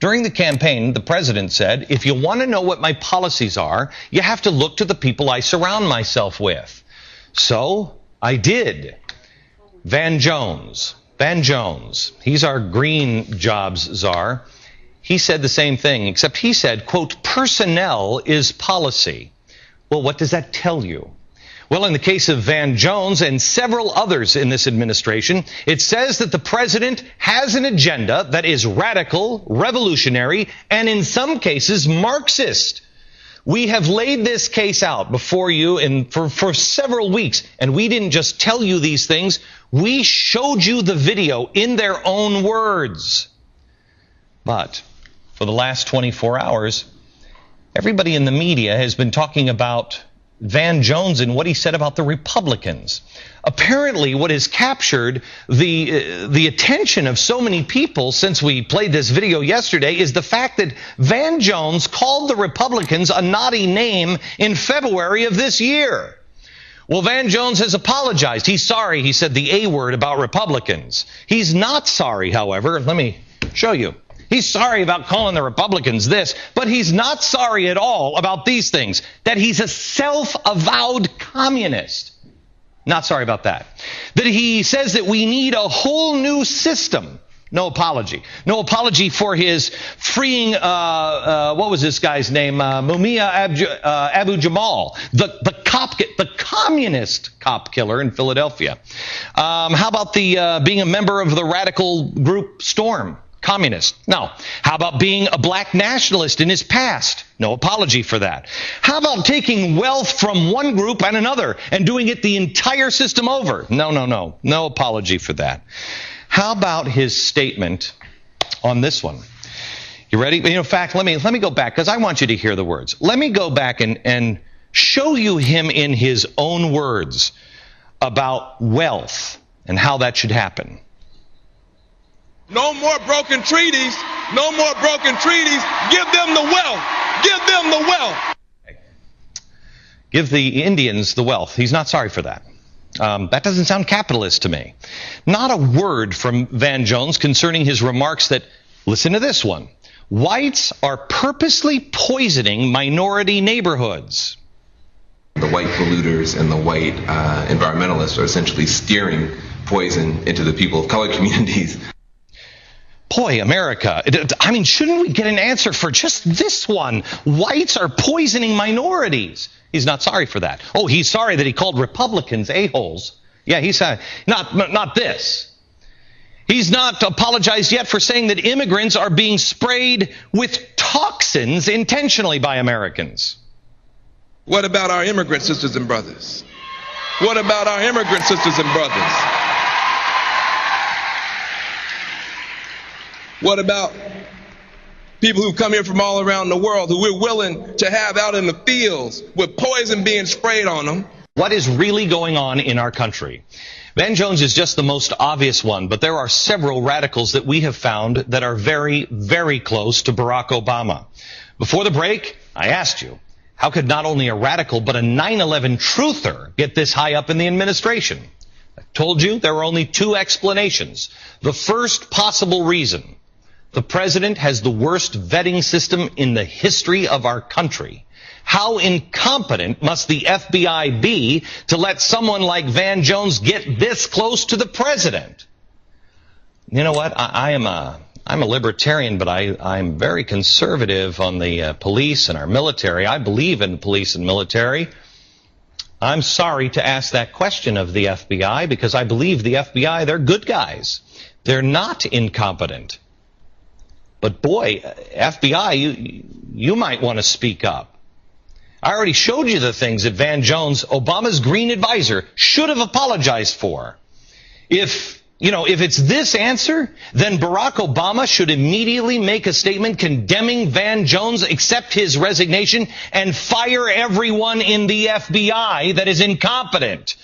During the campaign, the president said, if you want to know what my policies are, you have to look to the people I surround myself with. So I did. Van Jones, he's our green jobs czar. He said the same thing, except he said, quote, personnel is policy. Well, what does that tell you? Well, in the case of Van Jones and several others in this administration, it says that the president has an agenda that is radical, revolutionary, and in some cases Marxist. We have laid this case out before you for several weeks, and we didn't just tell you these things. We showed you the video in their own words. But for the last 24 hours, everybody in the media has been talking about Van Jones and what he said about the Republicans. Apparently, what has captured the attention of so many people since we played this video yesterday is the fact that Van Jones called the Republicans a naughty name in February of this year. Well, Van Jones has apologized. He's sorry he said the A word about Republicans. He's not sorry, however. Let me show you. He's sorry about calling the Republicans this, but he's not sorry at all about these things, that he's a self-avowed communist. Not sorry about that. That he says that we need a whole new system. No apology. No apology for his freeing, what was this guy's name? Mumia Abu Jamal, the communist cop killer in Philadelphia. How about the being a member of the radical group Storm? Communist. No. How about being a black nationalist in his past? No apology for that. How about taking wealth from one group and another and doing it the entire system over? No. No apology for that. How about his statement on this one? You ready? In fact, let me go back because I want you to hear the words. Let me go back and show you him in his own words about wealth and how that should happen. No more broken treaties. No more broken treaties. Give them the wealth. Give them the wealth. Give the Indians the wealth. He's not sorry for that. That doesn't sound capitalist to me. Not a word from Van Jones concerning his remarks that, listen to this one, whites are purposely poisoning minority neighborhoods. The white polluters and the white environmentalists are essentially steering poison into the people of color communities. Boy, America, I mean, shouldn't we get an answer for just this one? Whites are poisoning minorities. He's not sorry for that. Oh, he's sorry that he called Republicans a-holes. Yeah, he's not this. He's not apologized yet for saying that immigrants are being sprayed with toxins intentionally by Americans. What about our immigrant sisters and brothers? What about our immigrant sisters and brothers? What about people who come here from all around the world who we're willing to have out in the fields with poison being sprayed on them? What is really going on in our country? Van Jones is just the most obvious one, but there are several radicals that we have found that are very, very close to Barack Obama. Before the break, I asked you, how could not only a radical but a 9/11 truther get this high up in the administration? I told you there were only two explanations. The first possible reason: the president has the worst vetting system in the history of our country. How incompetent must the FBI be to let someone like Van Jones get this close to the president? You know what? I'm a libertarian, but I'm very conservative on the police and our military. I believe in police and military. I'm sorry to ask that question of the FBI because I believe the FBI, they're good guys. They're not incompetent. But boy, FBI, you might want to speak up. I already showed you the things that Van Jones, Obama's green advisor, should have apologized for. If it's this answer, then Barack Obama should immediately make a statement condemning Van Jones, accept his resignation, and fire everyone in the FBI that is incompetent.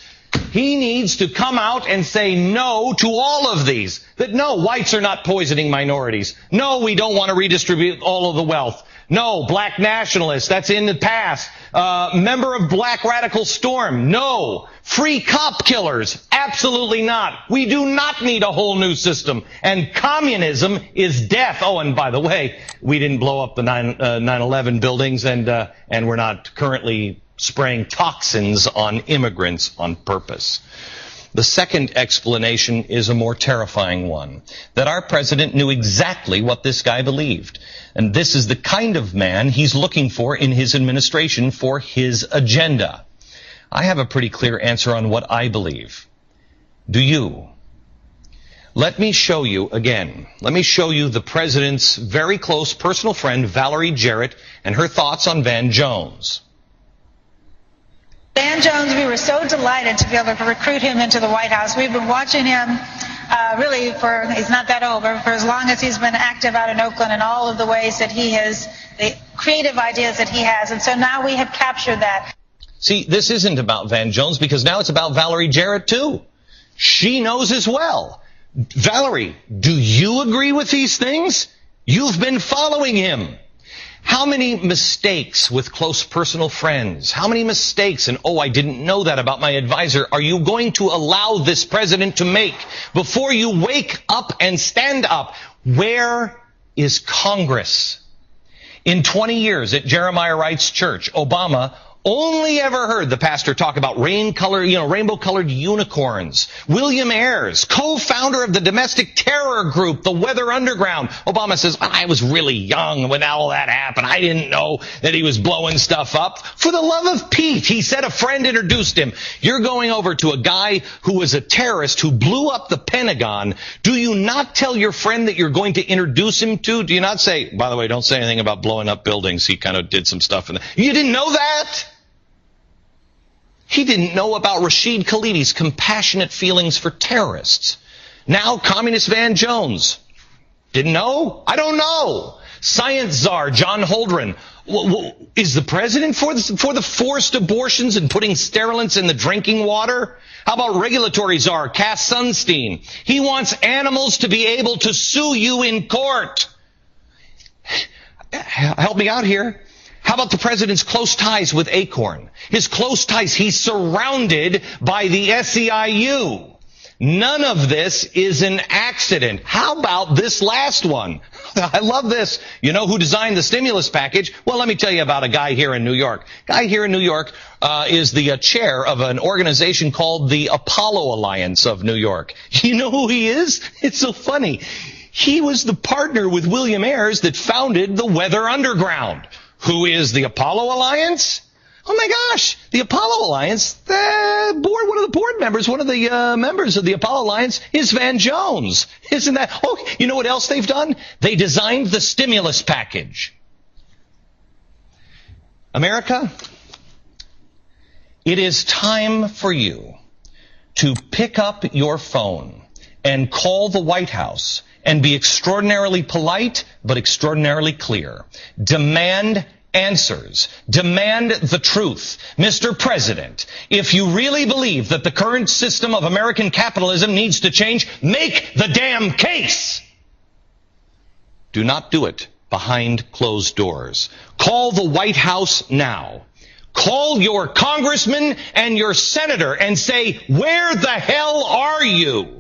He needs to come out and say no to all of these. That no, whites are not poisoning minorities. No, we don't want to redistribute all of the wealth. No. Black nationalist. That's in the past. Member of Black Radical Storm. No. Free cop killers. Absolutely not. We do not need a whole new system. And communism is death. Oh, and by the way, we didn't blow up the 9/11 buildings, and we're not currently spraying toxins on immigrants on purpose. The second explanation is a more terrifying one, that our president knew exactly what this guy believed. And this is the kind of man he's looking for in his administration for his agenda. I have a pretty clear answer on what I believe. Do you? Let me show you again. Let me show you the president's very close personal friend, Valerie Jarrett, and her thoughts on Van Jones. Van Jones, we were so delighted to be able to recruit him into the White House. We've been watching him really he's not that old, but for as long as he's been active out in Oakland and all of the ways that he has, the creative ideas that he has. And so now we have captured that. See, this isn't about Van Jones because now it's about Valerie Jarrett too. She knows as well. Valerie, do you agree with these things? You've been following him. How many mistakes with close personal friends? How many mistakes, and oh, I didn't know that about my advisor, are you going to allow this president to make before you wake up and stand up? Where is Congress? In 20 years at Jeremiah Wright's church, Obama only ever heard the pastor talk about rainbow-colored unicorns. William Ayers, co-founder of the domestic terror group, the Weather Underground. Obama says, I was really young when all that happened. I didn't know that he was blowing stuff up. For the love of Pete, he said a friend introduced him. You're going over to a guy who was a terrorist who blew up the Pentagon. Do you not tell your friend that you're going to introduce him to? Do you not say, by the way, don't say anything about blowing up buildings. He kind of did some stuff. You didn't know that? He didn't know about Rashid Khalidi's compassionate feelings for terrorists. Now, Communist Van Jones. Didn't know? I don't know. Science czar John Holdren. Is the president for the forced abortions and putting sterilants in the drinking water? How about regulatory czar Cass Sunstein? He wants animals to be able to sue you in court. Help me out here. How about the president's close ties with Acorn? His close ties, he's surrounded by the SEIU. None of this is an accident. How about this last one? I love this. You know who designed the stimulus package? Well, let me tell you about a guy here in New York. Guy here in New York is the chair of an organization called the Apollo Alliance of New York. You know who he is? It's so funny. He was the partner with William Ayers that founded the Weather Underground. Who is the Apollo Alliance? Oh my gosh, the Apollo Alliance, one of the board members, one of the members of the Apollo Alliance is Van Jones. Isn't that? Oh, you know what else they've done? They designed the stimulus package. America, it is time for you to pick up your phone and call the White House and be extraordinarily polite, but extraordinarily clear. Demand answers. Demand the truth. Mr. President, if you really believe that the current system of American capitalism needs to change, make the damn case. Do not do it behind closed doors. Call the White House now. Call your congressman and your senator and say, where the hell are you?